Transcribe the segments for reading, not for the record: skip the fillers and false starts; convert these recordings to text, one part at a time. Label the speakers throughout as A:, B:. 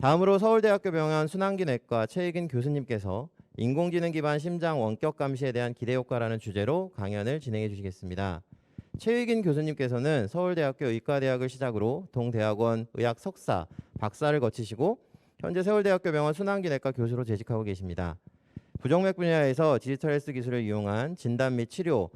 A: 다음으로 서울대학교 병원 순환기 내과 최익인 교수님께서 인공지능 기반 심장 원격 감시에 대한 기대 효과라는 주제로 강연을 진행해 주시겠습니다. 최익인 교수님께서는 서울대학교 의과대학을 시작으로 동대학원 의학 석사, 박사를 거치시고 현재 서울대학교 병원 순환기 내과 교수로 재직하고 계십니다. 부정맥 분야에서 디지털 헬스 기술을 이용한 진단 및 치료,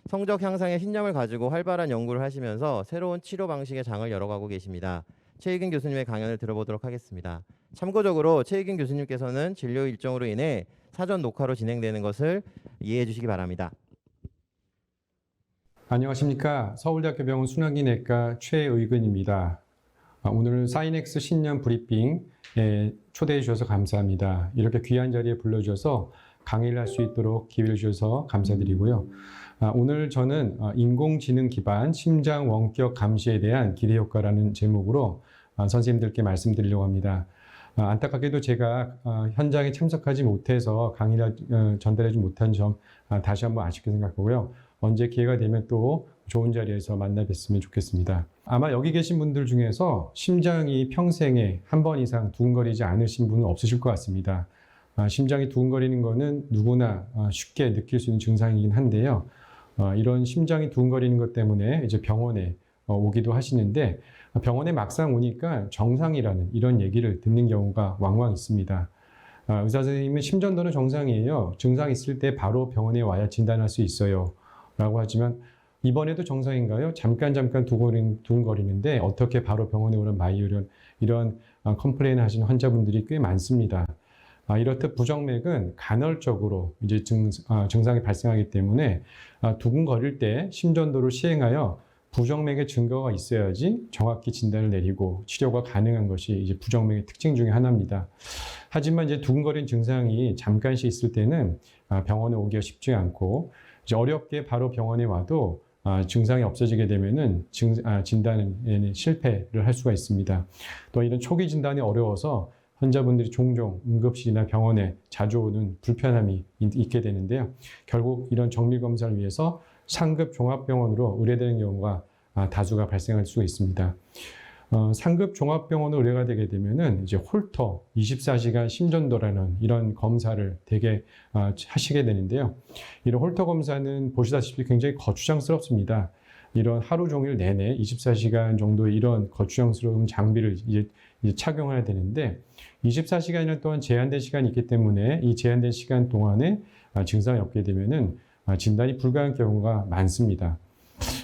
A: 성적 향상의 신념을 가지고 활발한 연구를 하시면서 새로운 치료 방식의 장을 열어가고 계십니다. 최익인 교수님의 강연을 들어보도록 하겠습니다. 참고적으로 최익인 교수님께서는 진료 일정으로 인해 사전 녹화로 진행되는 것을 이해해 주시기 바랍니다.
B: 안녕하십니까. 서울대학교 병원 순환기 내과 최의근입니다. 오늘 사이넥스 신년 브리핑에 초대해 주셔서 감사합니다. 이렇게 귀한 자리에 불러주셔서 강의를 할 수 있도록 기회를 주셔서 감사드리고요. 오늘 저는 인공지능 기반 심장 원격 감시에 대한 기대 효과라는 제목으로 선생님들께 말씀드리려고 합니다. 안타깝게도 제가 현장에 참석하지 못해서 강의를 전달하지 못한 점 다시 한번 아쉽게 생각하고요. 언제 기회가 되면 또 좋은 자리에서 만나 뵀으면 좋겠습니다. 아마 여기 계신 분들 중에서 심장이 평생에 한 번 이상 두근거리지 않으신 분은 없으실 것 같습니다. 심장이 두근거리는 것은 누구나 쉽게 느낄 수 있는 증상이긴 한데요. 이런 심장이 두근거리는 것 때문에 이제 병원에 오기도 하시는데 병원에 막상 오니까 정상이라는 이런 얘기를 듣는 경우가 왕왕 있습니다. 의사 선생님은 심전도는 정상이에요. 증상 있을 때 바로 병원에 와야 진단할 수 있어요. 라고 하지만 이번에도 정상인가요? 잠깐 두근거리는데 어떻게 바로 병원에 오는 이런 컴플레인 하시는 환자분들이 꽤 많습니다. 이렇듯 부정맥은 간헐적으로 이제 증상이 발생하기 때문에 두근거릴 때 심전도를 시행하여 부정맥의 증거가 있어야지 정확히 진단을 내리고 치료가 가능한 것이 이제 부정맥의 특징 중에 하나입니다. 하지만 이제 두근거리는 증상이 잠깐씩 있을 때는 병원에 오기가 쉽지 않고 이제 어렵게 바로 병원에 와도 증상이 없어지게 되면은 진단에 실패를 할 수가 있습니다. 또 이런 초기 진단이 어려워서 환자분들이 종종 응급실이나 병원에 자주 오는 불편함이 있게 되는데요. 결국 이런 정밀 검사를 위해서 상급 종합병원으로 의뢰되는 경우가 다수가 발생할 수가 있습니다. 상급 종합병원으로 의뢰가 되게 되면은 이제 홀터 24시간 심전도라는 이런 검사를 되게 하시게 되는데요. 이런 홀터 검사는 보시다시피 굉장히 거추장스럽습니다. 이런 하루 종일 내내 24시간 정도의 이런 거추장스러운 장비를 이제 착용해야 되는데 24시간 동안 제한된 시간이 있기 때문에 이 제한된 시간 동안에 증상이 없게 되면은 진단이 불가능한 경우가 많습니다.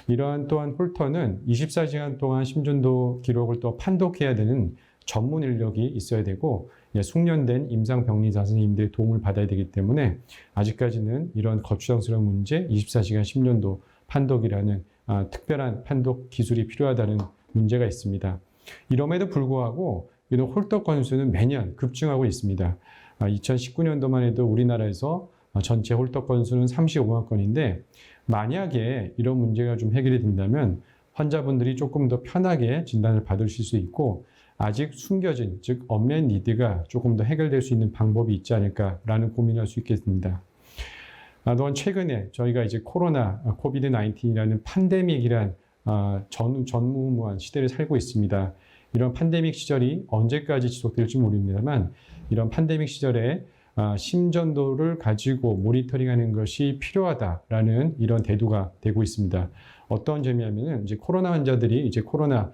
B: 이러한 또한 홀터는 24시간 동안 심전도 기록을 또 판독해야 되는 전문 인력이 있어야 되고 숙련된 임상병리사 선생님들의 도움을 받아야 되기 때문에 아직까지는 이런 거추장스러운 문제 24시간 심전도 판독이라는 특별한 판독 기술이 필요하다는 문제가 있습니다. 이럼에도 불구하고 이런 홀터 건수는 매년 급증하고 있습니다. 2019년도만 해도 우리나라에서 전체 홀터 건수는 35만 건인데 만약에 이런 문제가 좀 해결이 된다면 환자분들이 조금 더 편하게 진단을 받으실 수 있고 아직 숨겨진 즉 언맷 니드가 조금 더 해결될 수 있는 방법이 있지 않을까라는 고민을 할 수 있겠습니다. 또한 최근에 저희가 이제 코비드 19이라는 팬데믹이란 전무후무한 시대를 살고 있습니다. 이런 팬데믹 시절이 언제까지 지속될지 모릅니다만 이런 팬데믹 시절에 심전도를 가지고 모니터링하는 것이 필요하다라는 이런 대두가 되고 있습니다. 어떤 점이냐면은 이제 코로나 환자들이 이제 코로나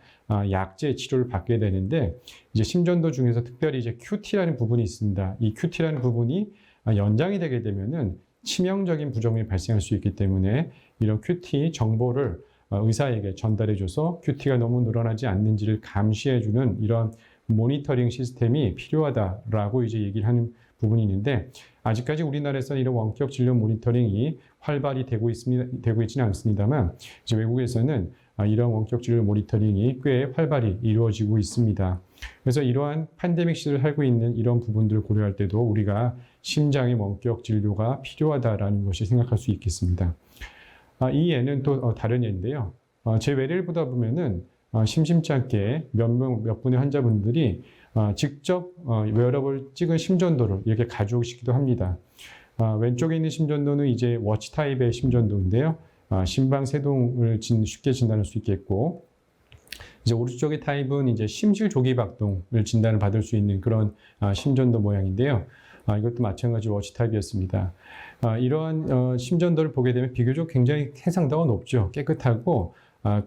B: 약제 치료를 받게 되는데 이제 심전도 중에서 특별히 이제 QT라는 부분이 있습니다. 이 QT라는 부분이 연장이 되게 되면은 치명적인 부정맥이 발생할 수 있기 때문에 이런 QT 정보를 의사에게 전달해줘서 QT가 너무 늘어나지 않는지를 감시해주는 이런 모니터링 시스템이 필요하다라고 이제 얘기를 하는 부분이 있는데 아직까지 우리나라에서는 이런 원격 진료 모니터링이 활발히 되고 있지는 않습니다만 이제 외국에서는 이런 원격 진료 모니터링이 꽤 활발히 이루어지고 있습니다. 그래서 이러한 팬데믹 시대를 살고 있는 이런 부분들을 고려할 때도 우리가 심장의 원격 진료가 필요하다라는 것이 생각할 수 있겠습니다. 이 예는 또 다른 예인데요. 제 외래를 보다 보면은 심심치 않게 몇 분의 환자분들이 직접 웨어러블 찍은 심전도를 이렇게 가져오시기도 합니다. 왼쪽에 있는 심전도는 이제 워치 타입의 심전도인데요. 심방 세동을 쉽게 진단할 수 있겠고 이제 오른쪽의 타입은 이제 심실 조기 박동을 진단을 받을 수 있는 그런 심전도 모양인데요. 이것도 마찬가지로 워치 타입이었습니다. 이러한 심전도를 보게 되면 비교적 굉장히 해상도가 높죠. 깨끗하고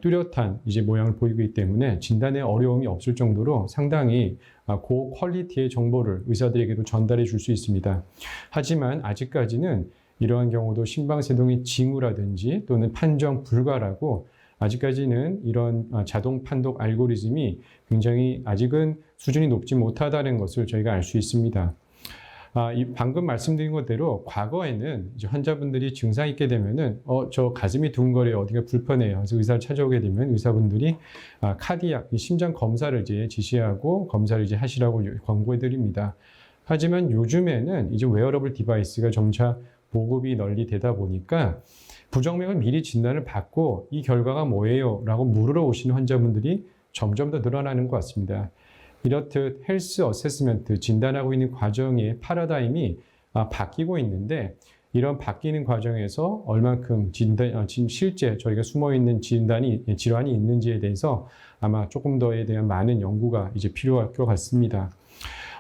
B: 뚜렷한 이제 모양을 보이기 때문에 진단에 어려움이 없을 정도로 상당히 고 퀄리티의 정보를 의사들에게도 전달해 줄 수 있습니다. 하지만 아직까지는 이러한 경우도 심방세동의 징후라든지 또는 판정 불가라고 아직까지는 이런 자동 판독 알고리즘이 굉장히 아직은 수준이 높지 못하다는 것을 저희가 알 수 있습니다. 방금 말씀드린 것대로 과거에는 이제 환자분들이 증상이 있게 되면은 저 가슴이 두근거려요, 어디가 불편해요. 그래서 의사를 찾아오게 되면 의사분들이 카디악 심장 검사를 이제 지시하고 검사를 이제 하시라고 권고해 드립니다. 하지만 요즘에는 이제 웨어러블 디바이스가 점차 보급이 널리 되다 보니까 부정맥을 미리 진단을 받고 이 결과가 뭐예요? 라고 물으러 오시는 환자분들이 점점 더 늘어나는 것 같습니다. 이렇듯 헬스 어세스먼트 진단하고 있는 과정의 파라다임이 바뀌고 있는데 이런 바뀌는 과정에서 얼만큼 실제 저희가 숨어있는 질환이 있는지에 대해서 아마 조금 더에 대한 많은 연구가 이제 필요할 것 같습니다.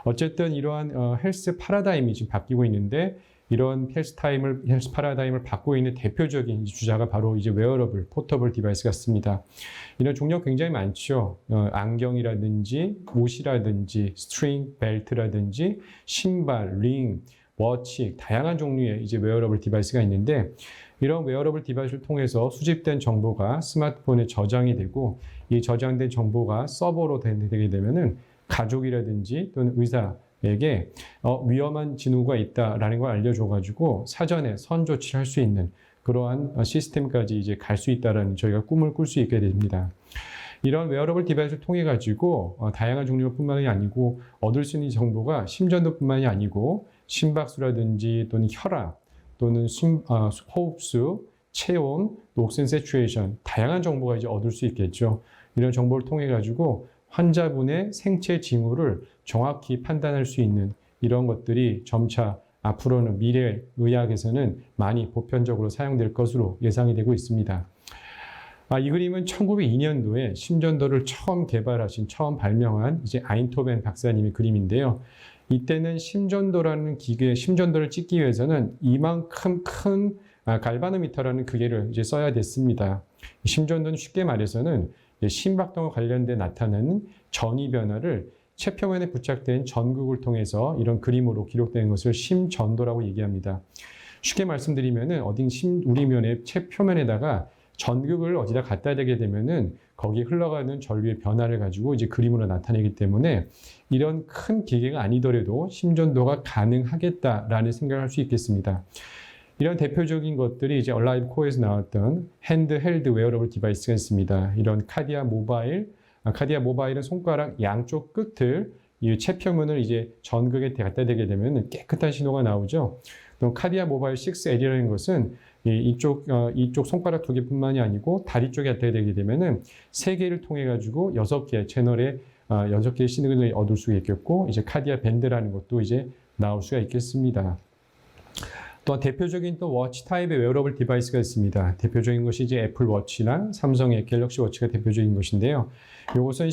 B: 어쨌든 이러한 헬스 파라다임이 지금 바뀌고 있는데 이런 헬스 파라다임을 바꾸고 있는 대표적인 주자가 바로 이제 웨어러블, 포터블 디바이스 같습니다. 이런 종류가 굉장히 많죠. 안경이라든지 옷이라든지 스트링, 벨트라든지 신발, 링, 워치, 다양한 종류의 이제 웨어러블 디바이스가 있는데 이런 웨어러블 디바이스를 통해서 수집된 정보가 스마트폰에 저장이 되고 이 저장된 정보가 서버로 되게 되면은 가족이라든지 또는 의사에게 위험한 징후가 있다라는 걸 알려줘가지고 사전에 선조치를 할 수 있는 그러한 시스템까지 이제 갈 수 있다라는 저희가 꿈을 꿀 수 있게 됩니다. 이런 웨어러블 디바이스를 통해 가지고 다양한 종류뿐만이 아니고 얻을 수 있는 정보가 심전도뿐만이 아니고 심박수라든지 또는 혈압 또는 호흡수, 체온, 옥시전 세추레이션 다양한 정보가 이제 얻을 수 있겠죠. 이런 정보를 통해 가지고 환자분의 생체 징후를 정확히 판단할 수 있는 이런 것들이 점차 앞으로는 미래 의학에서는 많이 보편적으로 사용될 것으로 예상이 되고 있습니다. 이 그림은 1902년도에 심전도를 처음 발명한 이제 아인토벤 박사님의 그림인데요. 이때는 심전도라는 심전도를 찍기 위해서는 이만큼 큰 갈바노미터라는 기계를 이제 써야 됐습니다. 심전도는 쉽게 말해서는 심박동과 관련돼 나타나는 전이 변화를 체표면에 부착된 전극을 통해서 이런 그림으로 기록되는 것을 심전도라고 얘기합니다. 쉽게 말씀드리면은 우리 면의 체표면에다가 전극을 어디다 갖다 대게 되면은 거기에 흘러가는 전류의 변화를 가지고 이제 그림으로 나타내기 때문에 이런 큰 기계가 아니더라도 심전도가 가능하겠다라는 생각을 할 수 있겠습니다. 이런 대표적인 것들이 이제 얼라이브 코어에서 나왔던 핸드헬드 웨어러블 디바이스가 있습니다. 이런 카디아 모바일은 손가락 양쪽 끝을 이 체표면을 이제 전극에 갖다 대게 되면 깨끗한 신호가 나오죠. 또 카디아 모바일 6L이라는 것은 이쪽 손가락 2개뿐만이 아니고 다리 쪽에 갖다 대게 되면은 3개를 통해 가지고 6개 채널에 6개의 신호를 얻을 수 있겠고 이제 카디아 밴드라는 것도 이제 나올 수가 있겠습니다. 또 대표적인 또 워치 타입의 웨어러블 디바이스가 있습니다. 대표적인 것이 이제 애플 워치나 삼성의 갤럭시 워치가 대표적인 것인데요. 이것은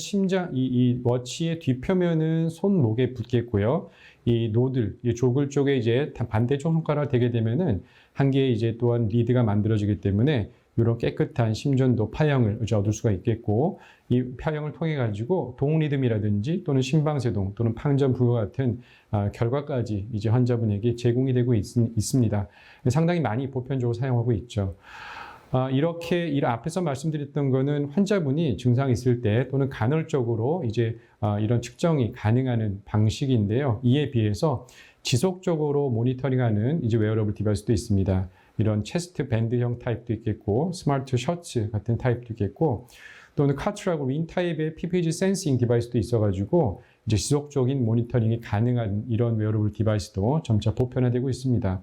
B: 이 워치의 뒷표면은 손목에 붙겠고요. 이 노들, 이 조글 쪽에 이제 반대쪽 손가락을 대게 되면은 한 개의 이제 또한 리드가 만들어지기 때문에 이런 깨끗한 심전도 파형을 얻을 수가 있겠고 이 파형을 통해 가지고 동리듬이라든지 또는 심방세동 또는 판정 불가 같은 결과까지 이제 환자분에게 제공이 되고 있습니다. 상당히 많이 보편적으로 사용하고 있죠. 이렇게 앞에서 말씀드렸던 거는 환자분이 증상이 있을 때 또는 간헐적으로 이제 이런 측정이 가능한 방식인데요. 이에 비해서 지속적으로 모니터링하는 이제 웨어러블 디바이스도 있습니다. 이런 체스트 밴드형 타입도 있겠고 스마트 셔츠 같은 타입도 있겠고 또는 카트라고 링 타입의 PPG 센싱 디바이스도 있어가지고 이제 지속적인 모니터링이 가능한 이런 웨어러블 디바이스도 점차 보편화되고 있습니다.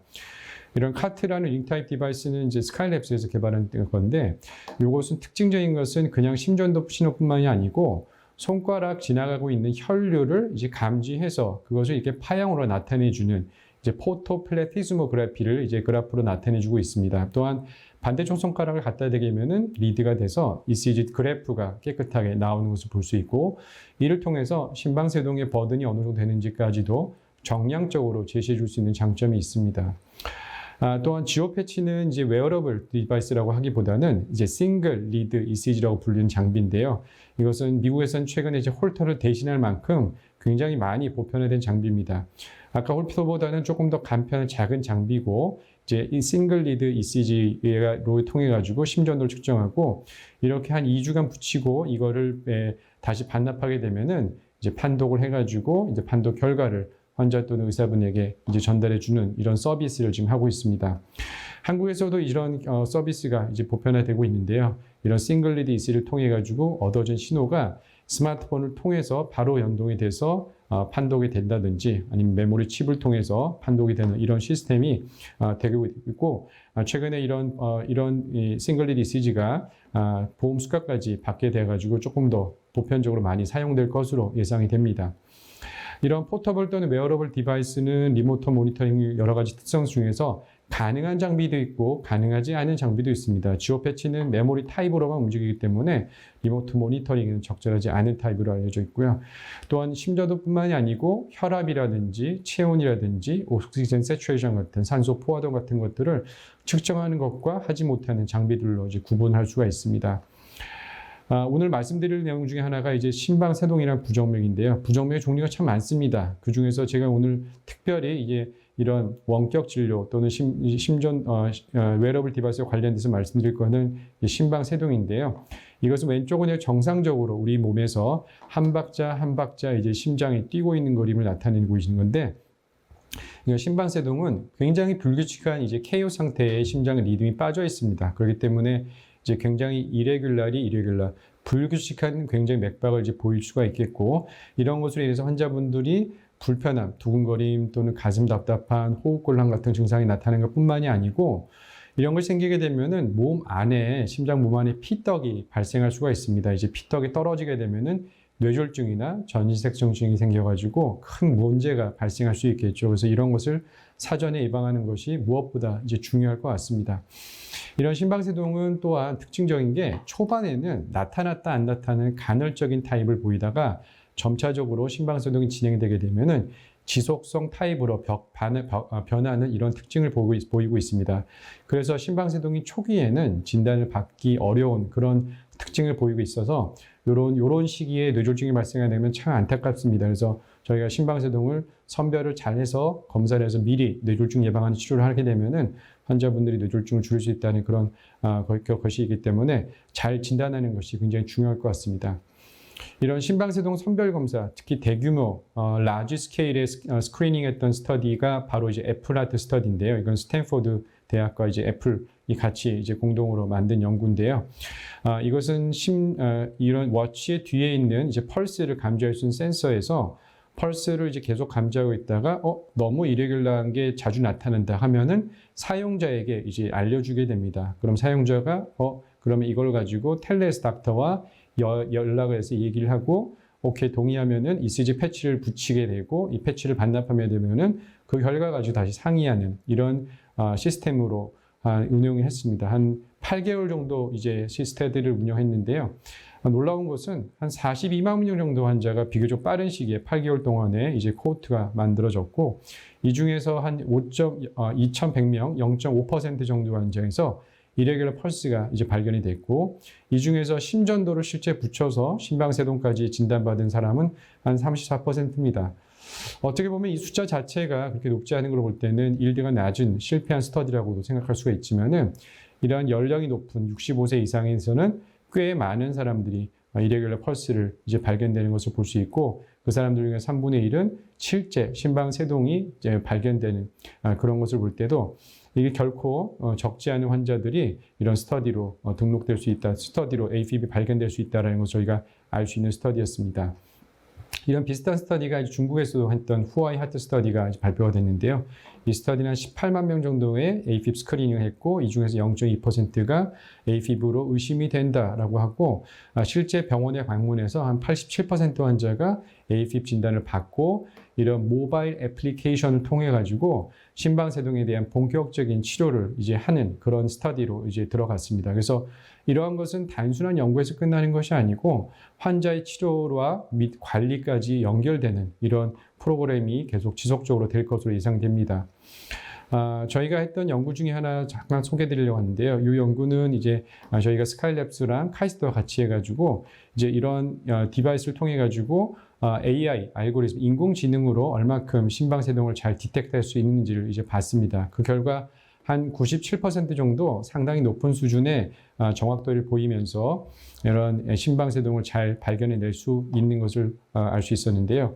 B: 이런 카트라는 링 타입 디바이스는 이제 스카이랩스에서 개발한 건데 이것은 특징적인 것은 그냥 심전도 신호뿐만이 아니고 손가락 지나가고 있는 혈류를 이제 감지해서 그것을 이렇게 파형으로 나타내주는 이제 포토플레티스모그래피를 이제 그래프로 나타내주고 있습니다. 또한 반대쪽 손가락을 갖다 대면은 리드가 돼서 ECG 그래프가 깨끗하게 나오는 것을 볼 수 있고, 이를 통해서 심방세동의 버든이 어느 정도 되는지까지도 정량적으로 제시해 줄 수 있는 장점이 있습니다. 또한 지오 패치는 이제 웨어러블 디바이스라고 하기보다는 이제 싱글 리드 ECG라고 불리는 장비인데요. 이것은 미국에서는 최근에 이제 홀터를 대신할 만큼 굉장히 많이 보편화된 장비입니다. 아까 홀터보다는 조금 더 간편한 작은 장비고, 이제 이 싱글 리드 ECG로 통해 가지고 심전도를 측정하고, 이렇게 한 2주간 붙이고 이거를 다시 반납하게 되면은 이제 판독을 해가지고 이제 판독 결과를 환자 또는 의사분에게 이제 전달해 주는 이런 서비스를 지금 하고 있습니다. 한국에서도 이런 서비스가 이제 보편화되고 있는데요. 이런 싱글 리드 ECG를 통해 가지고 얻어진 신호가 스마트폰을 통해서 바로 연동이 돼서 판독이 된다든지, 아니면 메모리 칩을 통해서 판독이 되는 이런 시스템이 되고 있고, 최근에 이런 싱글 리드 ECG가 보험 수가까지 받게 돼 가지고 조금 더 보편적으로 많이 사용될 것으로 예상이 됩니다. 이런 포터블 또는 웨어러블 디바이스는 리모트 모니터링 여러 가지 특성 중에서 가능한 장비도 있고 가능하지 않은 장비도 있습니다. 지오 패치는 메모리 타입으로만 움직이기 때문에 리모트 모니터링은 적절하지 않은 타입으로 알려져 있고요. 또한 심전도뿐만이 아니고 혈압이라든지 체온이라든지 옥시젠 세츄레이션 같은 산소 포화도 같은 것들을 측정하는 것과 하지 못하는 장비들로 이제 구분할 수가 있습니다. 오늘 말씀드릴 내용 중에 하나가 이제 심방세동이라는 부정맥인데요. 부정맥의 종류가 참 많습니다. 그 중에서 제가 오늘 특별히 이게 이런 원격 진료 또는 웨어러블 디바이스와 관련돼서 말씀드릴 거는 심방세동인데요. 이것은 왼쪽은 정상적으로 우리 몸에서 한 박자 한 박자 이제 심장이 뛰고 있는 그림을 나타내고 있는 건데, 심방세동은 굉장히 불규칙한 이제 KO 상태에 심장의 리듬이 빠져 있습니다. 그렇기 때문에 이제 굉장히 이레귤러, 불규칙한 굉장히 맥박을 이제 보일 수가 있겠고, 이런 것으로 인해서 환자분들이 불편함, 두근거림 또는 가슴 답답한, 호흡곤란 같은 증상이 나타나는 것뿐만이 아니고, 이런 것이 생기게 되면은 심장 몸 안에 피떡이 발생할 수가 있습니다. 이제 피떡이 떨어지게 되면은 뇌졸중이나 전신색정증이 생겨가지고 큰 문제가 발생할 수 있겠죠. 그래서 이런 것을 사전에 예방하는 것이 무엇보다 이제 중요할 것 같습니다. 이런 심방세동은 또한 특징적인 게 초반에는 나타났다 안 나타나는 간헐적인 타입을 보이다가 점차적으로 심방세동이 진행되게 되면은 지속성 타입으로 변하는 이런 특징을 보이고 있습니다. 그래서 심방세동이 초기에는 진단을 받기 어려운 그런 특징을 보이고 있어서 요런 시기에 뇌졸중이 발생하게 되면 참 안타깝습니다. 그래서 저희가 심방세동을 선별을 잘해서 검사를 해서 미리 뇌졸중 예방하는 치료를 하게 되면은 환자분들이 뇌졸중을 줄일 수 있다는 그런 것이기 때문에 잘 진단하는 것이 굉장히 중요할 것 같습니다. 이런 심방세동 선별검사, 특히 대규모 라지 스케일의 스크리닝했던 스터디가 바로 이제 애플하트 스터디인데요. 이건 스탠포드 대학과 이제 애플이 같이 이제 공동으로 만든 연구인데요. 이것은 이런 워치의 뒤에 있는 이제 펄스를 감지할 수 있는 센서에서 펄스를 이제 계속 감지하고 있다가 너무 이레귤러한 게 자주 나타난다 하면은 사용자에게 이제 알려주게 됩니다. 그럼 사용자가 그러면 이걸 가지고 텔레스 닥터와 연락을 해서 얘기를 하고 오케이 동의하면은 ECG 패치를 붙이게 되고, 이 패치를 반납하게 되면은 그 결과 가지고 다시 상의하는 이런 시스템으로 운영을 했습니다. 한 8개월 정도 이제 시스템들을 운영했는데요. 놀라운 것은 한 42만 명 정도 환자가 비교적 빠른 시기에 8개월 동안에 이제 코호트가 만들어졌고, 이 중에서 한 2,100명, 0.5% 정도 환자에서 이레귤러 펄스가 이제 발견이 됐고, 이 중에서 심전도를 실제 붙여서 심방세동까지 진단받은 사람은 한 34%입니다. 어떻게 보면 이 숫자 자체가 그렇게 높지 않은 걸 볼 때는 일대가 낮은 실패한 스터디라고도 생각할 수가 있지만은, 이러한 연령이 높은 65세 이상에서는 꽤 많은 사람들이 이레귤러 펄스를 이제 발견되는 것을 볼 수 있고, 그 사람들 중에 3분의 1은 실제 심방세동이 이제 발견되는 그런 것을 볼 때도 이게 결코 적지 않은 환자들이 이런 스터디로 등록될 수 있다, 스터디로 AFib 발견될 수 있다는 것을 저희가 알 수 있는 스터디였습니다. 이런 비슷한 스터디가 중국에서도 했던 후아이 하트 스터디가 발표가 됐는데요. 이 스터디는 18만 명 정도의 AFib 스크리닝을 했고, 이 중에서 0.2%가 AFib으로 의심이 된다라고 하고, 실제 병원에 방문해서 한 87% 환자가 AFib 진단을 받고 이런 모바일 애플리케이션을 통해 가지고 심방세동에 대한 본격적인 치료를 이제 하는 그런 스터디로 이제 들어갔습니다. 그래서 이러한 것은 단순한 연구에서 끝나는 것이 아니고 환자의 치료와 및 관리까지 연결되는 이런 프로그램이 계속 지속적으로 될 것으로 예상됩니다. 저희가 했던 연구 중에 하나 잠깐 소개해 드리려고 하는데요. 이 연구는 이제 저희가 스카이랩스랑 카이스트와 같이 해가지고 이제 이런 디바이스를 통해 가지고 AI 알고리즘 인공지능으로 얼마큼 심방세동을 잘 디텍트할 수 있는지를 이제 봤습니다. 그 결과 한 97% 정도 상당히 높은 수준의 정확도를 보이면서 이런 심방세동을 잘 발견해낼 수 있는 것을 알 수 있었는데요.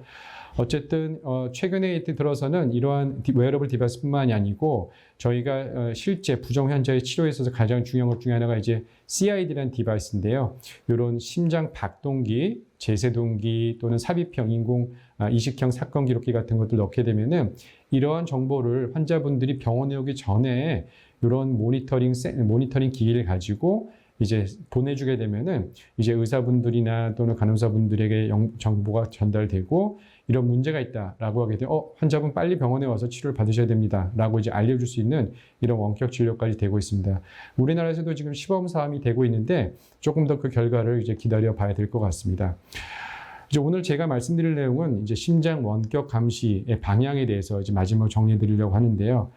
B: 어쨌든 최근에 들어서는 이러한 웨어러블 디바이스뿐만이 아니고 저희가 실제 부정 환자의 치료에 있어서 가장 중요한 것 중에 하나가 이제 CID라는 디바이스인데요. 이런 심장 박동기, 제세동기 또는 삽입형 인공 이식형 사건 기록기 같은 것들 넣게 되면은 이러한 정보를 환자분들이 병원에 오기 전에 이런 모니터링 기기를 가지고 이제 보내주게 되면은 이제 의사분들이나 또는 간호사분들에게 정보가 전달되고 이런 문제가 있다라고 하게 되면 환자분 빨리 병원에 와서 치료를 받으셔야 됩니다라고 이제 알려줄 수 있는 이런 원격 진료까지 되고 있습니다. 우리나라에서도 지금 시범 사업이 되고 있는데 조금 더 그 결과를 이제 기다려 봐야 될 것 같습니다. 이제 오늘 제가 말씀드릴 내용은 이제 심장 원격 감시의 방향에 대해서 이제 마지막으로 정리해 드리려고 하는데요.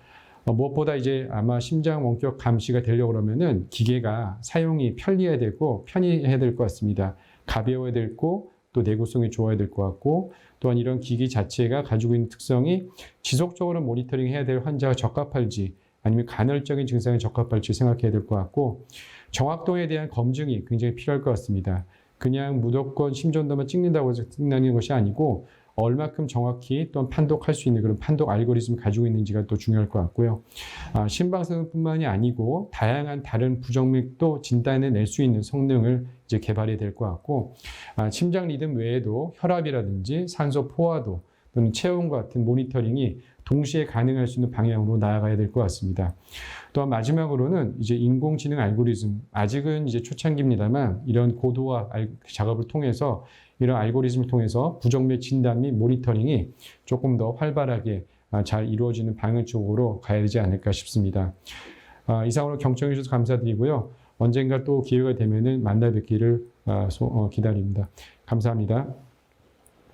B: 무엇보다 이제 아마 심장 원격 감시가 되려고 그러면은 기계가 사용이 편리해야 되고 편의해야 될 것 같습니다. 가벼워야 되고 또 내구성이 좋아야 될 것 같고 또한 이런 기기 자체가 가지고 있는 특성이 지속적으로 모니터링 해야 될 환자가 적합할지 아니면 간헐적인 증상에 적합할지 생각해야 될 것 같고 정확도에 대한 검증이 굉장히 필요할 것 같습니다. 그냥 무조건 심전도만 찍는다고 해서 끝나는 것이 아니고 얼마큼 정확히 또한 판독할 수 있는 그런 판독 알고리즘을 가지고 있는지가 또 중요할 것 같고요. 심방세동뿐만이 아니고 다양한 다른 부정맥도 진단해낼 수 있는 성능을 이제 개발해야 될 것 같고 심장 리듬 외에도 혈압이라든지 산소 포화도 또는 체온과 같은 모니터링이 동시에 가능할 수 있는 방향으로 나아가야 될 것 같습니다. 또한 마지막으로는 이제 인공지능 알고리즘 아직은 이제 초창기입니다만 이런 고도화 작업을 통해서 이런 알고리즘을 통해서 부정맥 진단 및 모니터링이 조금 더 활발하게 잘 이루어지는 방향 쪽으로 가야 되지 않을까 싶습니다. 이상으로 경청해 주셔서 감사드리고요. 언젠가 또 기회가 되면은 만나 뵙기를 기다립니다. 감사합니다.